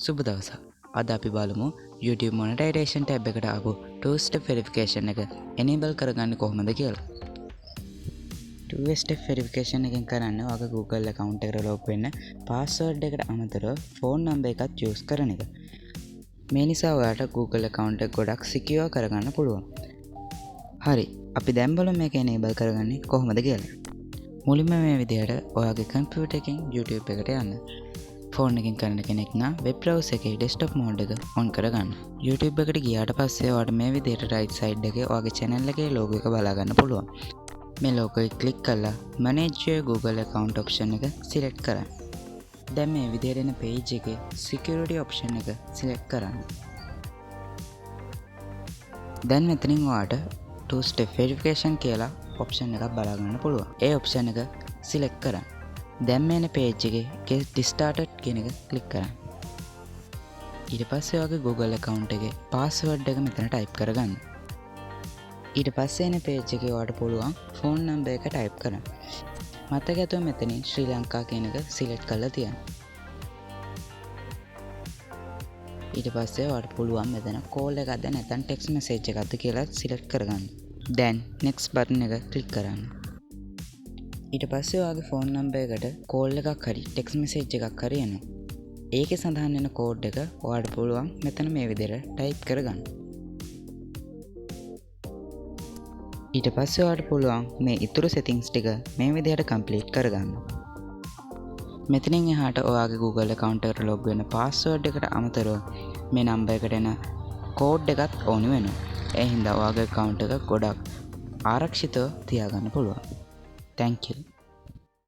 සුබ දවසක්. අද අපි බලමු YouTube Monetization tab එකට ආපු two-step verification එක enable කරගන්නේ කොහොමද කියලා. two-step verification එකෙන් කරන්නේ ඔයාගේ Google account එකට log වෙන්න password එකට අමතරව phone number එකත් use කරන එක. මේ නිසා ඔයාට Google account එක ගොඩක් secure කරගන්න පුළුවන්. හරි. අපි දැන් බලමු මේක enable කරගන්නේ කොහොමද කියලා. මුලින්ම මේ විදිහට ඔයාගේ computer එකෙන් YouTube එකට යන්න. ෆෝන් එකෙන් කරන කෙනෙක් නම් වෙබ් බ්‍රවුසර් එකේ ඩෙස්ක්ටොප් මෝඩ් එක ඔන් කරගන්න. YouTube එකට ගියාට පස්සේ ඔයාලට මේ විදිහට right side එකේ ඔයාගේ channel එකේ logo එක බලා ගන්න පුළුවන්. මේ logo එක click කරලා manage your Google account option එක select කරන්න. දැන් මේ විදිහට එන page එකේ security option එක select කරන්න. දැන් මෙතනින් ඔයාලට two step verification කියලා option එකක් බලා ගන්න පුළුවන්. ඒ option එක select කරන්න. දැන් මේන page එකේ get started කියන එක click කරන්න. ඊට පස්සේ ඔයාගේ Google account එකේ password එක මෙතන type කරගන්න. ඊට පස්සේ එන page එකේ ඔයාලට පුළුවන් phone number එක type කරන්න. මතක ඇතුව මෙතනින් ශ්‍රී ලංකා කියන එක select කරලා තියන්න. ඊට පස්සේ ඔයාලට පුළුවන් මෙතන call එකක්ද නැත්නම් text message එකක්ද කියලා select කරගන්න. දැන් next button එක click කරන්න. ඊට පස්සේ ඔයාගේ ෆෝන් නම්බර් එකට කෝල් එකක් හරි ටෙක්ස්ට් මෙසේජ් එකක් හරි එනවා. ඒකේ සඳහන් වෙන කෝඩ් එක ඔයාලට පුළුවන් මෙතන මේ විදිහට ටයිප් කරගන්න. ඊට පස්සේ ඔයාලට පුළුවන් මේ ඉතුරු settings ටික මේ විදිහට complete කරගන්න. මෙතනින් එහාට ඔයාගේ Google account එකට log වෙන password එකට අමතරව මේ නම්බර් එකට එන කෝඩ් එකත් ඕනි වෙනවා. ඒ හින්දා ඔයාගේ account එක ගොඩක් ආරක්ෂිතව තියාගන්න පුළුවන්. Thank you.